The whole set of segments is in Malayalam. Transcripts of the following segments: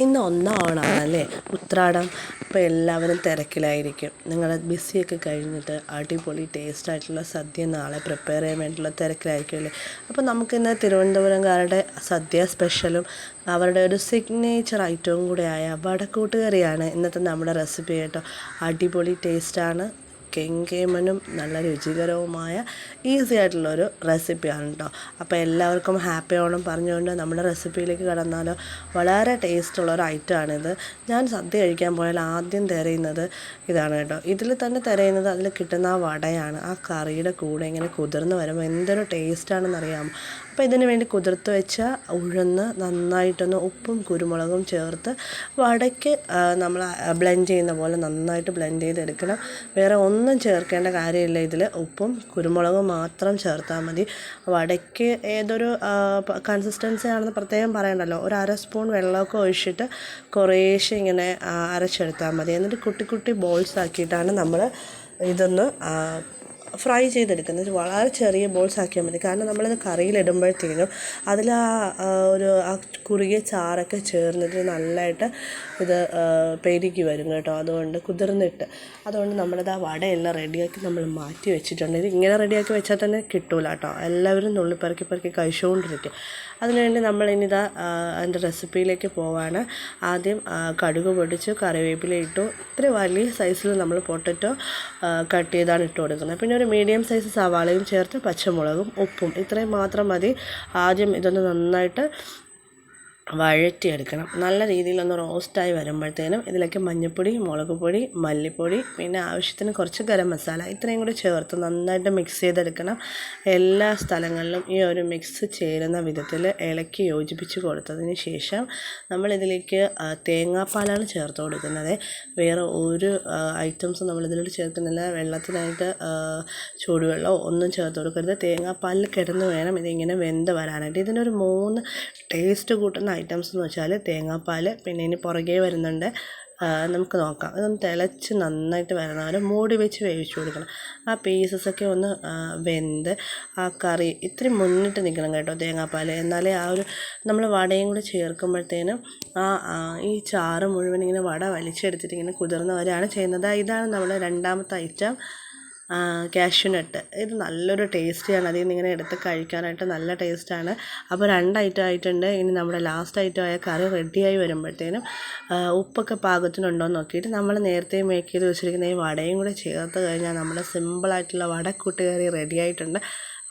ഇന്ന് ഒന്നാം ഓണമാണല്ലേ, ഉത്രാടം. അപ്പോൾ എല്ലാവരും തിരക്കിലായിരിക്കും. നിങ്ങൾ ബിസിയൊക്കെ കഴിഞ്ഞിട്ട് അടിപൊളി ടേസ്റ്റായിട്ടുള്ള സദ്യ നാളെ പ്രിപ്പയർ ചെയ്യാൻ വേണ്ടിയിട്ടുള്ള തിരക്കിലായിരിക്കുമല്ലേ. അപ്പോൾ നമുക്കിന്ന് തിരുവനന്തപുരംകാരുടെ സദ്യ സ്പെഷ്യലും അവരുടെ ഒരു സിഗ്നേച്ചർ ഐറ്റവും കൂടെയായ വടക്കൂട്ട് കറിയാണ് ഇന്നത്തെ നമ്മുടെ റെസിപ്പി കേട്ടോ. അടിപൊളി ടേസ്റ്റാണ്, കെങ്കേമനും നല്ല രുചികരവുമായ ഈസി ആയിട്ടുള്ളൊരു റെസിപ്പിയാണ് കേട്ടോ. അപ്പോൾ എല്ലാവർക്കും ഹാപ്പി ഓണം പറഞ്ഞുകൊണ്ട് നമ്മുടെ റെസിപ്പിയിലേക്ക് കടന്നാലോ. വളരെ ടേസ്റ്റുള്ളൊരു ഐറ്റമാണിത്. ഞാൻ സദ്യ കഴിക്കാൻ പോയാൽ ആദ്യം തിരയുന്നത് ഇതാണ് കേട്ടോ. ഇതിൽ തന്നെ തിരയുന്നത് അതിൽ കിട്ടുന്ന ആ വടയാണ്. ആ കറിയുടെ കൂടെ ഇങ്ങനെ കുതിർന്ന് വരുമ്പോൾ എന്തൊരു ടേസ്റ്റാണെന്നറിയാമോ. അപ്പോൾ ഇതിന് വേണ്ടി കുതിർത്ത് വെച്ച ഉഴുന്ന് നന്നായിട്ടൊന്ന് ഉപ്പും കുരുമുളകും ചേർത്ത് വടയ്ക്ക് നമ്മൾ ബ്ലെൻഡ് ചെയ്യുന്ന പോലെ നന്നായിട്ട് ബ്ലെൻഡ് ചെയ്തെടുക്കണം. വേറെ ഒന്നും ചേർക്കേണ്ട കാര്യമില്ല. ഇതിൽ ഉപ്പും കുരുമുളകും മാത്രം ചേർത്താൽ മതി. വടയ്ക്ക് ഏതൊരു കൺസിസ്റ്റൻസി ആണെന്ന് പ്രത്യേകം പറയണ്ടല്ലോ. ഒരു അര സ്പൂൺ വെള്ളമൊക്കെ ഒഴിച്ചിട്ട് കുറേശ്ശെ ഇങ്ങനെ അരച്ചെടുത്താൽ മതി. എന്നിട്ട് കുട്ടി കുട്ടി ബോൾസ് ആക്കിയിട്ടാണ് നമ്മൾ ഇതൊന്ന് ഫ്രൈ ചെയ്തെടുക്കുന്നത്. വളരെ ചെറിയ ബോൾസ് ആക്കിയാൽ മതി. കാരണം നമ്മളിത് കറിയിലിടുമ്പോഴത്തേനും അതിൽ ആ കുറുകിയ ചാറൊക്കെ ചേർന്നിട്ട് നല്ലതായിട്ട് ഇത് പെരുകി വരും കേട്ടോ. അതുകൊണ്ട് അതുകൊണ്ട് നമ്മളിത് ആ വടയെല്ലാം റെഡിയാക്കി നമ്മൾ മാറ്റി വെച്ചിട്ടുണ്ട്. ഇത് ഇങ്ങനെ റെഡിയാക്കി വെച്ചാൽ തന്നെ കിട്ടൂല കേട്ടോ. എല്ലാവരും നുള്ളി പെറുക്കി കഴിച്ചുകൊണ്ടിരിക്കും. അതിനുവേണ്ടി നമ്മളിനിതാ അതിൻ്റെ റെസിപ്പിയിലേക്ക് പോവാണ്. ആദ്യം കടുക് പൊടിച്ച് കറിവേപ്പില ഇട്ടു. ഇത്ര വലിയ സൈസിൽ നമ്മൾ പൊട്ടറ്റോ കട്ട് ചെയ്താണ് ഇട്ട് കൊടുക്കുന്നത്. പിന്നെ ഒരു മീഡിയം സൈസ് സവാളയും ചേർത്ത് പച്ചമുളകും ഉപ്പും ഇത്രയും മാത്രം മതി. ആദ്യം ഇതൊന്ന് നന്നായിട്ട് വഴറ്റിയെടുക്കണം. നല്ല രീതിയിലൊന്ന് റോസ്റ്റായി വരുമ്പോഴത്തേനും ഇതിലേക്ക് മഞ്ഞൾപ്പൊടി, മുളക് പൊടി, മല്ലിപ്പൊടി, പിന്നെ ആവശ്യത്തിന് കുറച്ച് ഗരം മസാല ഇത്രയും കൂടി ചേർത്ത് നന്നായിട്ട് മിക്സ് ചെയ്തെടുക്കണം. എല്ലാ സ്ഥലങ്ങളിലും ഈ ഒരു മിക്സ് ചേരുന്ന വിധത്തിൽ ഇളക്കി യോജിപ്പിച്ച് കൊടുത്തതിന് ശേഷം നമ്മളിതിലേക്ക് തേങ്ങാപ്പാലാണ് ചേർത്ത് കൊടുക്കുന്നത്. വേറെ ഒരു ഐറ്റംസും നമ്മളിതിലോട്ട് ചേർക്കുന്നില്ല. വെള്ളത്തിനായിട്ട് ചൂടുവെള്ളമോ ഒന്നും ചേർത്ത് കൊടുക്കരുത്. തേങ്ങാപ്പാലിൽ കിടന്ന് വേണം ഇതിങ്ങനെ വെന്ത് വരാനായിട്ട്. ഇതിനൊരു 3 ടേസ്റ്റ് കൂട്ടുന്ന ഐറ്റംസ് എന്ന് വെച്ചാൽ തേങ്ങാപ്പാൽ, പിന്നെ ഇനി പുറകെ വരുന്നുണ്ട്. നമുക്ക് നോക്കാം. ഇതൊന്ന് തിളച്ച് നന്നായിട്ട് വരുന്നവരെ മൂടി വെച്ച് വേവിച്ച് കൊടുക്കണം. ആ പീസസൊക്കെ ഒന്ന് വെന്ത് ആ കറി ഇത്തിരി മുന്നിട്ട് നിൽക്കണം കേട്ടോ തേങ്ങാപ്പാൽ. എന്നാലേ ആ ഒരു നമ്മൾ വടയും കൂടെ ചേർക്കുമ്പോഴത്തേനും ഈ ചാറ് മുഴുവൻ ഇങ്ങനെ വട വലിച്ചെടുത്തിട്ട് ഇങ്ങനെ കുതിർന്നവരെയാണ് ചെയ്യുന്നത്. ഇതാണ് നമ്മുടെ രണ്ടാമത്തെ ഐറ്റം, കാഷ്യൂനട്ട്. ഇത് നല്ലൊരു ടേസ്റ്റിയാണ്. അതിൽ നിന്ന് ഇങ്ങനെ എടുത്ത് കഴിക്കാനായിട്ട് നല്ല ടേസ്റ്റാണ്. അപ്പോൾ 2 ഐറ്റം ആയിട്ടുണ്ട്. ഇനി നമ്മുടെ ലാസ്റ്റ് ഐറ്റമായ കറി റെഡിയായി വരുമ്പോഴത്തേനും ഉപ്പൊക്കെ പാകത്തിനുണ്ടോ എന്ന് നോക്കിയിട്ട് നമ്മൾ നേരത്തെ മേക്ക് ചെയ്ത് വെച്ചിരിക്കുന്ന ഈ വടയും കൂടെ ചേർത്ത് കഴിഞ്ഞാൽ നമ്മുടെ സിമ്പിളായിട്ടുള്ള വടക്കൂട്ട് കറി റെഡി ആയിട്ടുണ്ട്.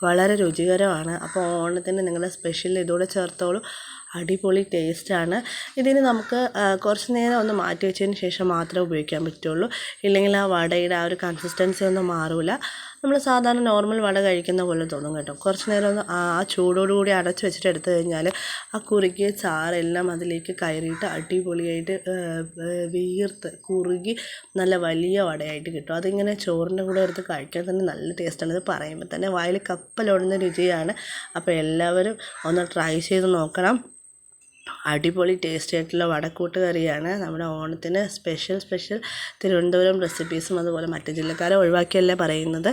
വളരെ രുചികരമാണ്. അപ്പോൾ ഓണത്തിന് നിങ്ങളുടെ സ്പെഷ്യൽ ഇതോടെ ചേർത്തോളൂ. അടിപൊളി ടേസ്റ്റാണ്. ഇതിന് നമുക്ക് കുറച്ച് നേരം ഒന്ന് മാറ്റി വെച്ചതിന് ശേഷം മാത്രമേ ഉപയോഗിക്കാൻ പറ്റുള്ളൂ. ഇല്ലെങ്കിൽ ആ വടയുടെ ആ ഒരു കൺസിസ്റ്റൻസി ഒന്നും മാറില്ല. നമ്മൾ സാധാരണ നോർമൽ വട കഴിക്കുന്ന പോലെ തോന്നും കേട്ടോ. കുറച്ച് നേരം ഒന്ന് ആ ചൂടോടുകൂടി അടച്ച് വെച്ചിട്ട് എടുത്തു കഴിഞ്ഞാൽ ആ കുറുകിയ ചാറെല്ലാം അതിലേക്ക് കയറിയിട്ട് അടിപൊളിയായിട്ട് വീർത്ത് കുറുകി നല്ല വലിയ വടയായിട്ട് കിട്ടും. അതിങ്ങനെ ചോറിൻ്റെ കൂടെ എടുത്ത് കഴിക്കാൻ തന്നെ നല്ല ടേസ്റ്റാണ്. ഇത് പറയുമ്പോൾ തന്നെ വായിൽ കപ്പലോടുന്ന രുചിയാണ്. അപ്പോൾ എല്ലാവരും ഒന്ന് ട്രൈ ചെയ്ത് നോക്കണം. അടിപൊളി ടേസ്റ്റി ആയിട്ടുള്ള വടക്കൂട്ട് കറിയാണ് നമ്മുടെ ഓണത്തിന് സ്പെഷ്യൽ തിരുവനന്തപുരം റെസിപ്പീസും അതുപോലെ മറ്റ് ജില്ലക്കാരെ ഒഴിവാക്കിയല്ല പറയുന്നത്.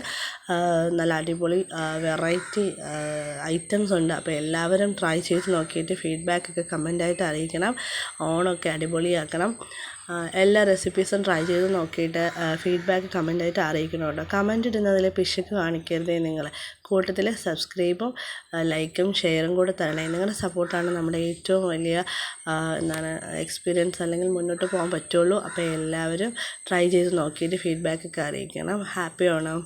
നല്ല അടിപൊളി വെറൈറ്റി ഐറ്റംസ് ഉണ്ട്. അപ്പോൾ എല്ലാവരും ട്രൈ ചെയ്ത് നോക്കിയിട്ട് ഫീഡ്ബാക്കൊക്കെ കമൻ്റായിട്ട് അറിയിക്കണം. ഓണമൊക്കെ അടിപൊളിയാക്കണം. എല്ലാ റെസിപ്പീസും ട്രൈ ചെയ്ത് നോക്കിയിട്ട് ഫീഡ്ബാക്ക് കമൻ്റായിട്ട് അറിയിക്കണം കേട്ടോ. കമൻ്റ് ഇടുന്നതിൽ പിശുക്ക് കാണിക്കരുതേ നിങ്ങൾ. കൂട്ടത്തിൽ സബ്സ്ക്രൈബും ലൈക്കും ഷെയറും കൂടെ തരണേ. നിങ്ങളുടെ സപ്പോർട്ടാണ് നമ്മുടെ ഏറ്റവും വലിയ എക്സ്പീരിയൻസ്, അല്ലെങ്കിൽ മുന്നോട്ട് പോകാൻ പറ്റുള്ളൂ. അപ്പോൾ എല്ലാവരും ട്രൈ ചെയ്ത് നോക്കിയിട്ട് ഫീഡ്ബാക്കൊക്കെ അറിയിക്കണം. ഹാപ്പി ഓണം.